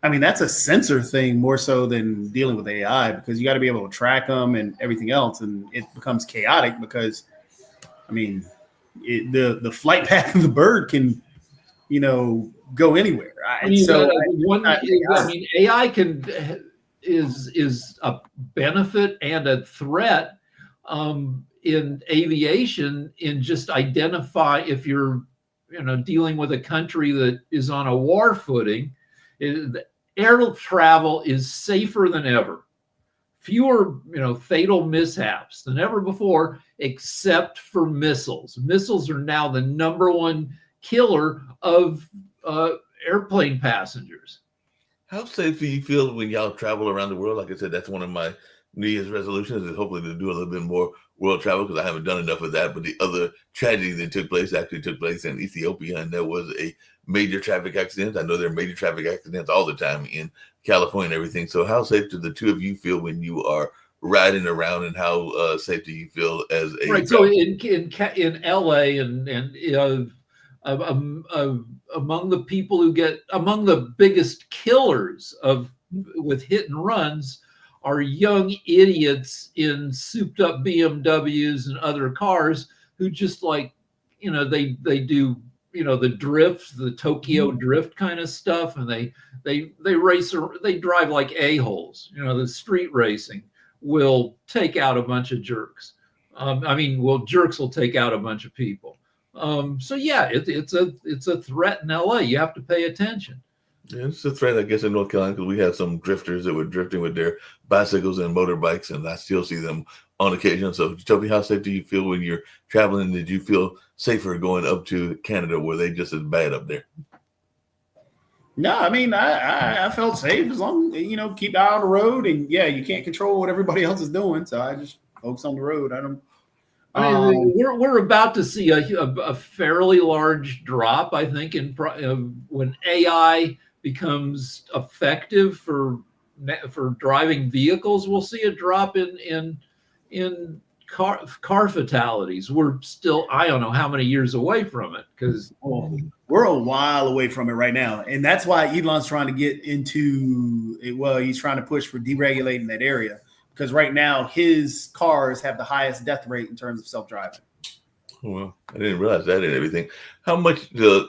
I mean, that's a sensor thing more so than dealing with AI, because you got to be able to track them and everything else. And it becomes chaotic because, I mean, the flight path of the bird can, go anywhere. AI is a benefit and a threat in aviation, in just identify if you're, dealing with a country that is on a war footing. Air travel is safer than ever. Fewer, fatal mishaps than ever before, except for missiles. Missiles are now the #1 killer of airplane passengers. How safe do you feel when y'all travel around the world? Like I said, that's one of my New Year's resolutions, is hopefully to do a little bit more world travel, because I haven't done enough of that. But the other tragedy that took place in Ethiopia, and there was a major traffic accident. I know there are major traffic accidents all the time in California and everything. So how safe do the two of you feel when you are riding around, and how safe do you feel as a right? So in LA and among the people who among the biggest killers with hit and runs are young idiots in souped up BMWs and other cars who just they do the drift, the Tokyo drift kind of stuff, and they race, they drive like a-holes. The street racing will take out a bunch of jerks. Jerks will take out a bunch of people. So yeah, it's a threat in LA. You have to pay attention. Yeah, it's a threat, I guess, in North Carolina, because we have some drifters that were drifting with their bicycles and motorbikes, and I still see them on occasion. So tell me, how safe do you feel when you're traveling? Did you feel safer going up to Canada? Were they just as bad up there? No, I mean, I felt safe as long as, keep out on the road. And yeah, you can't control what everybody else is doing. So I just focus on the road. I mean, we're about to see a fairly large drop, I think, in when AI becomes effective for driving vehicles. We'll see a drop in car fatalities. We're still, I don't know how many years away from it, because we're a while away from it right now, and that's why Elon's trying to get into it. Well, he's trying to push for deregulating that area, because right now his cars have the highest death rate in terms of self-driving. Well, I didn't realize that and everything. How much the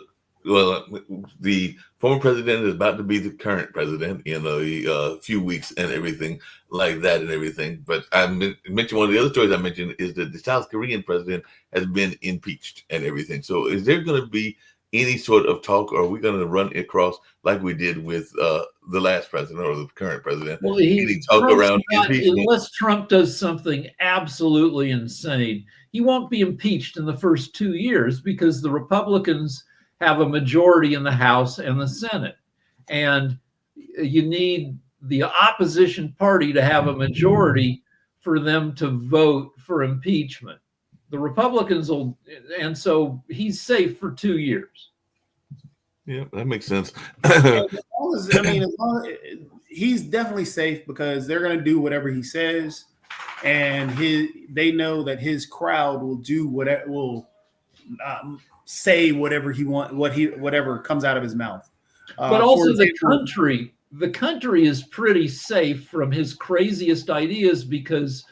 former president is about to be the current president in a few weeks and everything like that and everything. But I mentioned one of the other stories I mentioned is that the South Korean president has been impeached and everything. So is there going to be any sort of talk, or are we going to run across like we did with the last president or the current president? Well, any talk around impeachment? Unless Trump does something absolutely insane, he won't be impeached in the first 2 years, because the Republicans have a majority in the House and the Senate, and you need the opposition party to have a majority for them to vote for impeachment. The Republicans will, and so he's safe for 2 years. Yeah, that makes sense. He's definitely safe, because they're going to do whatever he says, and they know that his crowd will do whatever, will say whatever he wants, whatever comes out of his mouth. But also the country is pretty safe from his craziest ideas, because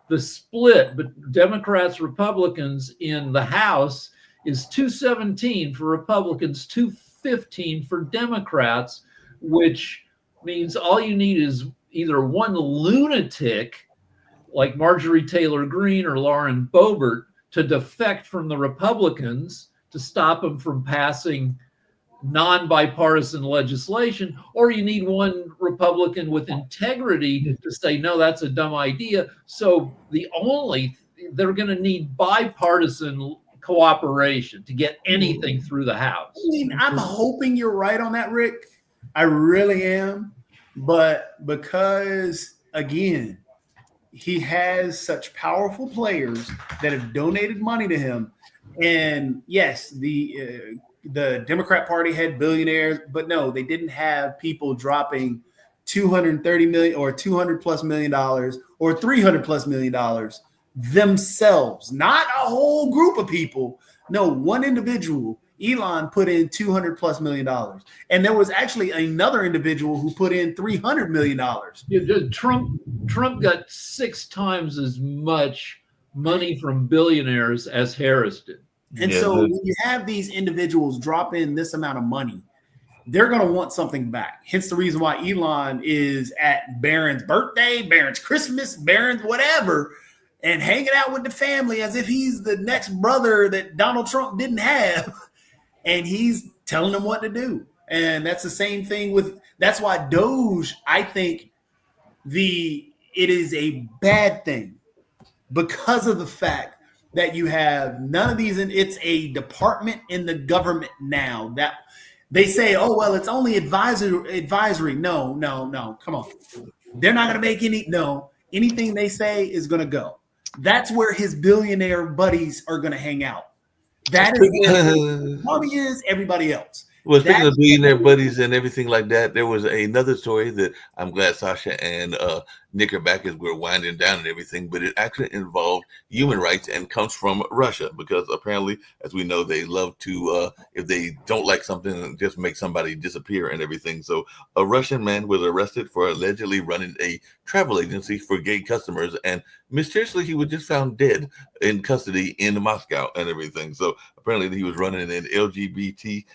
the split, but Democrats, Republicans in the House is 217 for Republicans, 215 for Democrats, which means all you need is either one lunatic like Marjorie Taylor Greene or Lauren Boebert to defect from the Republicans to stop them from passing non-bipartisan legislation, or you need one Republican with integrity to say, no, that's a dumb idea. So they're going to need bipartisan cooperation to get anything through the House. I mean, I'm hoping you're right on that, Rick. I really am. But because, again, he has such powerful players that have donated money to him. And yes, the Democrat Party had billionaires, but no, they didn't have people dropping $230 million or $200 plus million or $300 plus million themselves, not a whole group of people. No, one individual. Elon put in $200 plus million, and there was actually another individual who put in $300 million. Trump got 6 times as much money from billionaires as Harris did. And so when you have these individuals drop in this amount of money, they're going to want something back. Hence the reason why Elon is at Barron's birthday, Barron's Christmas, Barron's whatever, and hanging out with the family as if he's the next brother that Donald Trump didn't have. And he's telling them what to do. And that's the same thing that's why Doge, I think it is a bad thing, because of the fact that you have none of these, and it's a department in the government now that they say, oh, well, it's only advisory. No, come on. They're not going to make anything they say is going to go. That's where his billionaire buddies are going to hang out. That is where money is, everybody else. Well, speaking of billionaire buddies and everything like that, there was another story that I'm glad Sasha and Knickerbackers were winding down and everything, but it actually involved human rights and comes from Russia, because apparently, as we know, they love to, if they don't like something, just make somebody disappear and everything. So a Russian man was arrested for allegedly running a travel agency for gay customers, and mysteriously he was just found dead in custody in Moscow and everything. So apparently he was running an LGBTQ+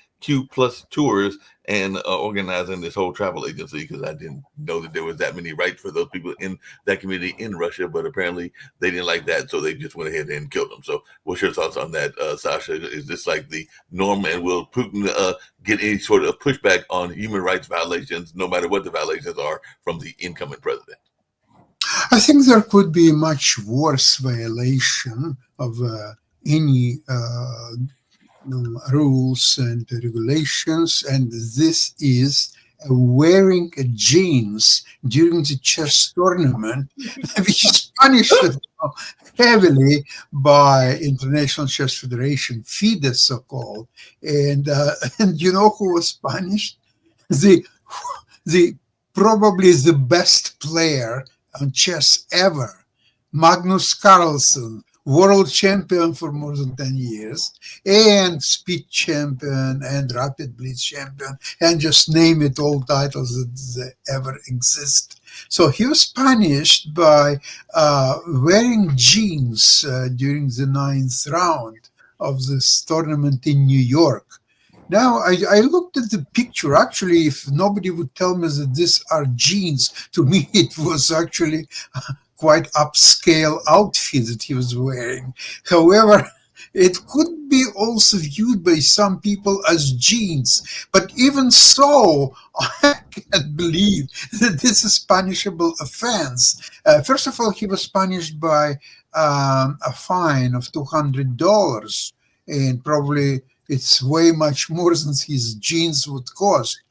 tours and organizing this whole travel agency, because I didn't know that there was that many rights for those people in that community in Russia, but apparently they didn't like that, so they just went ahead and killed them. So what's your thoughts on that, Sasha? Is this like the norm, and will Putin get any sort of pushback on human rights violations, no matter what the violations are, from the incoming president? I think there could be much worse violation of any rules and regulations, and this is wearing jeans during the chess tournament, which is punished heavily by International Chess Federation, FIDE so-called, and and you know who was punished? The the probably the best player on chess ever, Magnus Carlsen, world champion for more than 10 years, and speed champion and rapid blitz champion, and just name it, all titles that ever exist. So he was punished by wearing jeans during the 9th round of this tournament in New York. Now, I looked at the picture. Actually, if nobody would tell me that these are jeans, to me it was actually quite upscale outfit that he was wearing. However, it could be also viewed by some people as jeans. But even so, I can't believe that this is punishable offense. First of all, he was punished by a fine of $200, and probably it's way much more than his jeans would cost.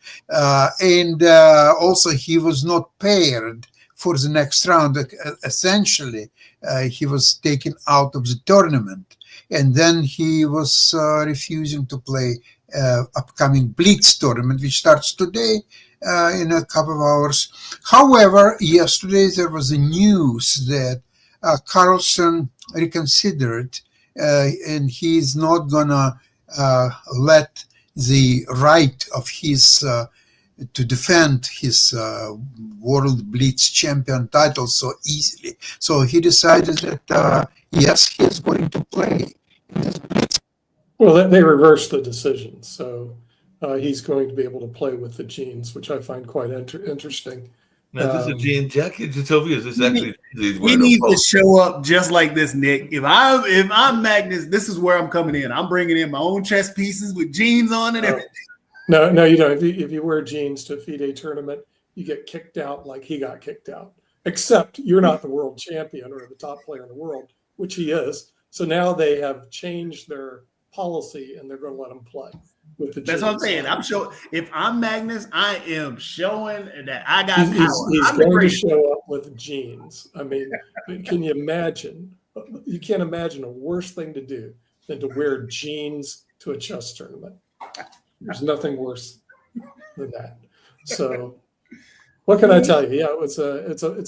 And also, he was not paired for the next round. Essentially, he was taken out of the tournament. And then he was refusing to play upcoming Blitz tournament, which starts today in a couple of hours. However, yesterday there was a news that Carlsen reconsidered, and he's not gonna let the right of his to defend his World Blitz champion title so easily. So he decided that yes, he's going to play. Well, they reversed the decision, so he's going to be able to play with the jeans, which I find quite interesting. Now, is this a jean jacket, Jatovia? Is this actually? He needs to show up just like this, Nick. If I'm Magnus, this is where I'm coming in. I'm bringing in my own chess pieces with jeans on and everything. No, you don't. If you wear jeans to a FIDE tournament, you get kicked out like he got kicked out. Except you're not the world champion or the top player in the world, which he is. So now they have changed their policy and they're going to let him play with the jeans. That's what I'm saying. I'm showing. If I'm Magnus, I am showing that I got power. He's going to show up with jeans. I mean, can you imagine? You can't imagine a worse thing to do than to wear jeans to a chess tournament. There's nothing worse than that. So, what can I tell you? Yeah, it's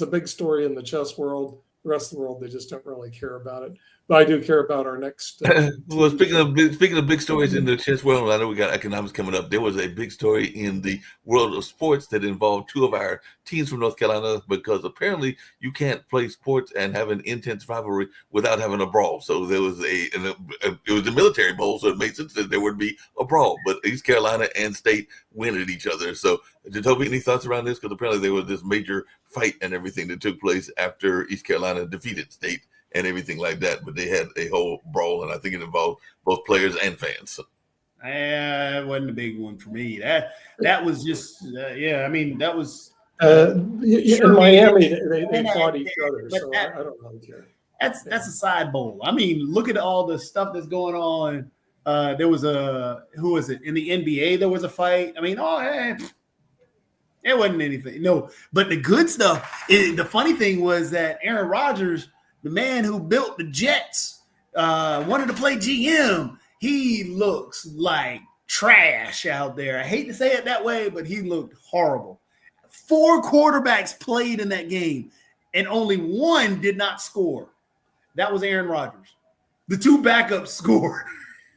a big story in the chess world. The rest of the world, they just don't really care about it. But I do care about our next. Well, speaking of big stories in the chess world, I know we got economics coming up. There was a big story in the world of sports that involved two of our teams from North Carolina, because apparently you can't play sports and have an intense rivalry without having a brawl. So there was it was a military bowl, so it made sense that there would be a brawl. But East Carolina and State win at each other. So, Jatovia, any thoughts around this? Because apparently there was this major fight and everything that took place after East Carolina defeated State and everything like that, but they had a whole brawl, and I think it involved both players and fans. It wasn't a big one for me. That was just I mean, that was in Miami. They fought each other, so I don't really care. That's a side bowl. I mean, look at all the stuff that's going on. There was who was it in the NBA? There was a fight. I mean, it wasn't anything. No, but the good stuff. The funny thing was that Aaron Rodgers, the man who built the Jets, wanted to play GM. He looks like trash out there. I hate to say it that way, but he looked horrible. 4 quarterbacks played in that game, and only one did not score. That was Aaron Rodgers. The 2 backups scored.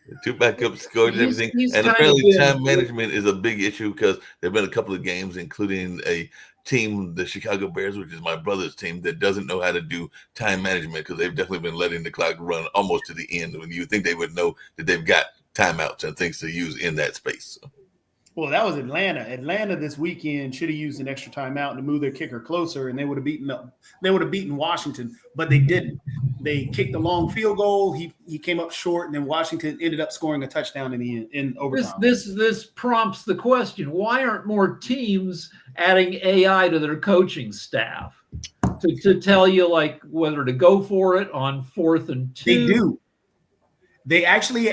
The 2 backups scored and everything. And apparently time management is a big issue, because there have been a couple of games, including a team, the Chicago Bears, which is my brother's team, that doesn't know how to do time management, because they've definitely been letting the clock run almost to the end when you think they would know that they've got timeouts and things to use in that space. Well, that was Atlanta. Atlanta this weekend should have used an extra timeout to move their kicker closer, and they would have beaten Washington, but they didn't. They kicked a long field goal. He came up short, and then Washington ended up scoring a touchdown in overtime. This prompts the question: why aren't more teams adding AI to their coaching staff to tell you like whether to go for it on 4th and 2? They do. They actually,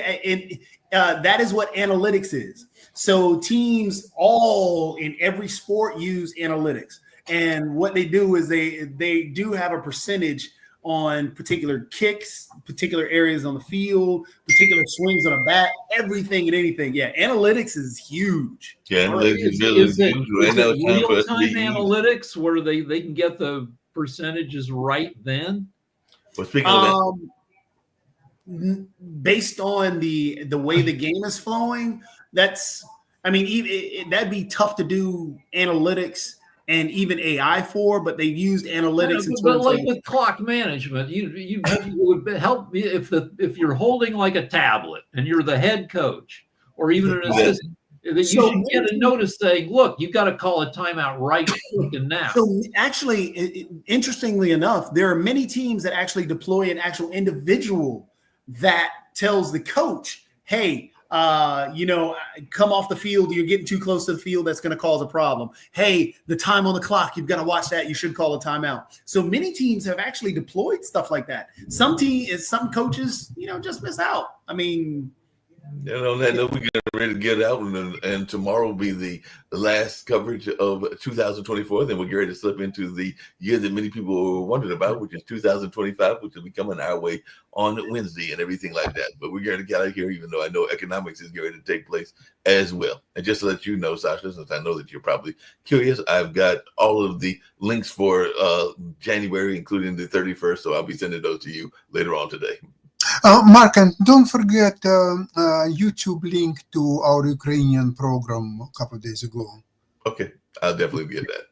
that is what analytics is. So teams all in every sport use analytics, and what they do is they do have a percentage on particular kicks, particular areas on the field, particular swings on a bat, everything and anything. Yeah, analytics is huge. Yeah, Or analytics is really is it huge. Right now, it's time for us to real-time be easy. analytics where they can get the percentages right then? Well, speaking of that, Based on the way the game is flowing, that's, I mean, that'd be tough to do analytics and even AI for, but they've used analytics in But terms like of, with clock management, you it would help me if you're holding like a tablet and you're the head coach or even an Yeah. assistant, that you So- should get a notice saying, "Look, you got to call a timeout right freaking now." so actually, interestingly enough, there are many teams that actually deploy an actual individual that tells the coach, hey, come off the field. You're getting too close to the field. That's going to cause a problem. Hey, the time on the clock, you've got to watch that. You should call a timeout. So many teams have actually deployed stuff like that. Some coaches, just miss out. I mean, on that note, we're getting ready to get out, and tomorrow will be the last coverage of 2024. Then we're getting ready to slip into the year that many people were wondering about, which is 2025, which will be coming our way on Wednesday and everything like that. But we're going to get out of here, even though I know economics is getting ready to take place as well. And just to let you know, Sasha, since I know that you're probably curious, I've got all of the links for January, including the 31st. So I'll be sending those to you later on today. Mark, and don't forget YouTube link to our Ukrainian program a couple of days ago. Okay, I'll definitely get that.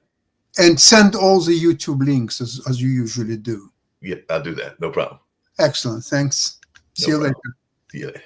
And send all the YouTube links as you usually do. Yeah, I'll do that. No problem. Excellent. Thanks. See you problem. later. See you later.